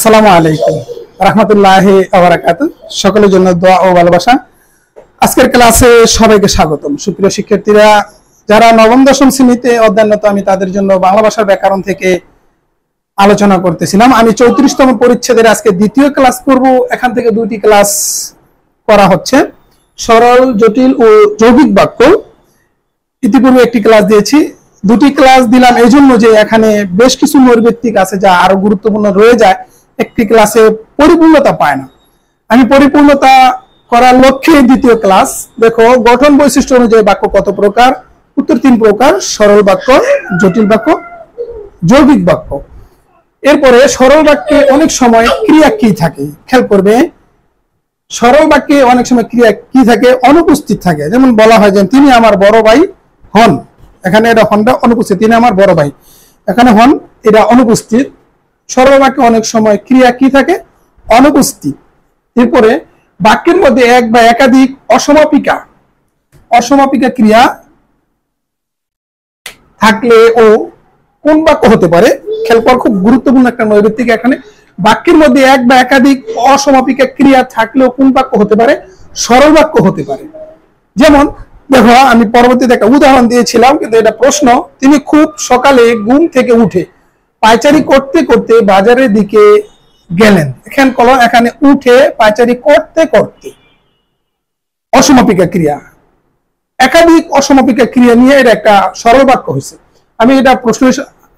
আসসালামু আলাইকুম রাহমাতুল্লাহি ওয়া বারাকাতুহু। সকলের জন্য দোয়া ও ভালোবাসা। আজকের ক্লাসে সবাইকে স্বাগতম। সুপ্রিয় শিক্ষার্থীরা, যারা নবম দশম শ্রেণীতে অধ্যয়নরত, আমি তাদের জন্য বাংলা ভাষার ব্যাকরণ থেকে আলোচনা করতেছিলাম। আমি 34তম পরিচ্ছেদের আজকে দ্বিতীয় ক্লাস করব। এখান থেকে দুইটি ক্লাস করা হচ্ছে, সরল, জটিল ও যৌগিক বাক্য। ইতিপূর্বে একটি ক্লাস দিয়েছি, দুটি ক্লাস দিলাম এই জন্য যে এখানে বেশ কিছু নৈর্ব্যক্তিক আছে যা আরো গুরুত্বপূর্ণ রয়ে যায়, একটি ক্লাসে পরিপূর্ণতা পায় না। আমি পরিপূর্ণতা করার লক্ষ্যে দ্বিতীয় ক্লাস। দেখো, গঠন বৈশিষ্ট্য অনুযায়ী বাক্য কত প্রকার? উত্তর 3 প্রকার: সরল বাক্য, জটিল বাক্য, যৌগিক বাক্য। এরপরে সরল বাক্যে অনেক সময় ক্রিয়া কি থাকে, খেয়াল করবে। সরল বাক্যে অনেক সময় ক্রিয়া কি থাকে? অনুপস্থিত থাকে। যেমন বলা হয় যে তিনি আমার বড় ভাই হন, এখানে এটা হনটা অনুপস্থিত। তিনি আমার বড় ভাই, এখানে হন এটা অনুপস্থিত। সরল বাক্যে অনেক সময় ক্রিয়া কি থাকে? অনুপস্থিত। এরপরে বাক্যের মধ্যে এক বা একাধিক অসমাপিকা ক্রিয়া থাকলে ও কোন বাক্য হতে পারে? খেয়াল কর, খুব গুরুত্বপূর্ণ একটা নৈর্ব্যক্তিক এখানে। বাক্যের মধ্যে এক বা একাধিক অসমাপিকা ক্রিয়া থাকলেও কোন বাক্য হতে পারে? সরল বাক্য হতে পারে। যেমন দেখো, আমি পরবর্তীতে একটা উদাহরণ দিয়েছিলাম, কিন্তু এটা প্রশ্ন। তিনি খুব সকালে ঘুম থেকে উঠে পায়চারি করতে করতে বাজারের দিকে গেলেন। এখানে উঠে পায়চারি করতে করতে অসমাপিকা ক্রিয়া, একাধিক অসমাপিকা ক্রিয়া নিয়ে এটা একটা সরল বাক্য হয়েছে। আমি এটা প্রশ্ন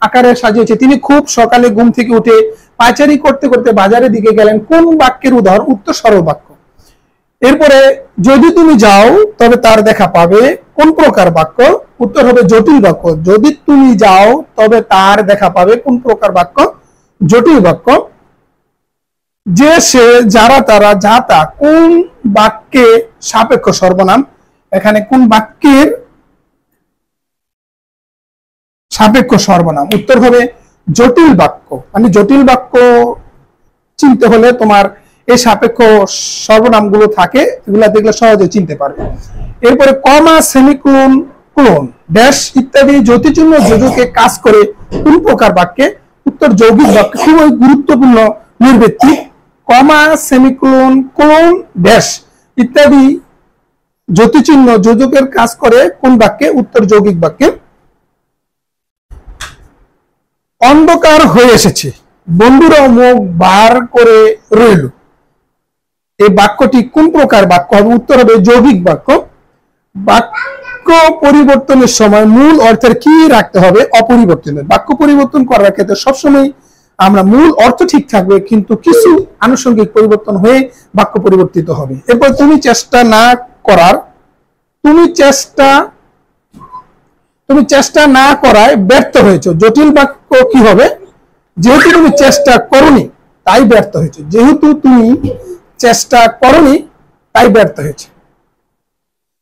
আকারে সাজিয়েছি। তিনি খুব সকালে ঘুম থেকে উঠে পায়চারি করতে করতে বাজারের দিকে গেলেন। কোন বাক্যের উদাহরণ? উত্তর সরল বাক্য। এরপরে যদি তুমি যাও তবে তার দেখা পাবে, কোন প্রকার বাক্য? উত্তর হবে জটিল বাক্য। যদি তুমি যাও তবে তার দেখা পাবে, কোন প্রকার বাক্য? জটিল বাক্য। যে, সে, যারা, তারা, যা, তা কোন বাক্যে সাপেক্ষ সর্বনাম? এখানে কোন বাক্যের সাপেক্ষ সর্বনাম? উত্তর হবে জটিল বাক্য। মানে জটিল বাক্য চিনতে হলে তোমার এই সাপেক্ষ সর্বনাম গুলো থাকে, এগুলা দেখলে সহজে চিনতে পারবে। এরপরে কমা, সেমিকোলন, কোলন, ড্যাশ ইত্যাদি যতিচিহ্ন যোজকে কাজ করে কোন প্রকার বাক্যে? উত্তর যৌগিক বাক্য। খুবই গুরুত্বপূর্ণ নৈর্ব্যক্তিক। কমা, সেমিকোলন, কোলন, ড্যাশ ইত্যাদি যতিচিহ্ন যোজকের কাজ করে কোন বাক্যে? উত্তর যৌগিক বাক্যে। অন্ধকার হয়ে এসেছে, বন্ধুরা মুখ বার করে রইল, এই বাক্যটি কোন প্রকার বাক্য হবে? উত্তর হবে যৌগিক বাক্য। বাক্য পরিবর্তনের সময় মূল অর্থের কি রাখতে হবে? অপরিবর্তনীয়। বাক্য পরিবর্তন করার ক্ষেত্রে সবসময় আমরা মূল অর্থ ঠিক থাকবে, কিন্তু কিছু আনুষঙ্গিক পরিবর্তন হয়ে বাক্য পরিবর্তিত হবে। এরপর তুমি চেষ্টা না করায় ব্যর্থ হয়েছে, জটিল বাক্য কি হবে? যেহেতু তুমি চেষ্টা করনি তাই ব্যর্থ হয়েছে। যেহেতু তুমি চেষ্টা করনি তাই ব্যর্থ হয়েছে।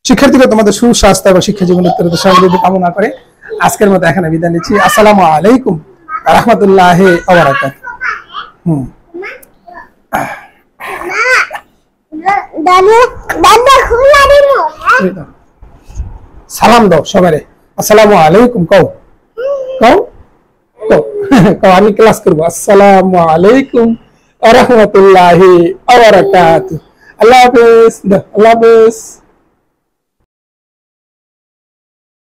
শিক্ষার্থীরা, তোমাদের সুস্বাস্থ্য এবং শিক্ষা জীবনের সমৃদ্ধি কামনা করে আজকের মতো এখানে বিদায় নিচ্ছি। আসসালামু আলাইকুম রাহমাতুল্লাহি ওয়া বারাকাতুহু। সালাম দাও সবারে, আসসালামু আলাইকুম কও কও কও কও, আমি ক্লাস করবো। আসসালামু আলাইকুম ওয়া রাহমাতুল্লাহি ওয়া বারাকাতুহু। আল্লাহ হাফেজ। আল্লাহ হাফেজ।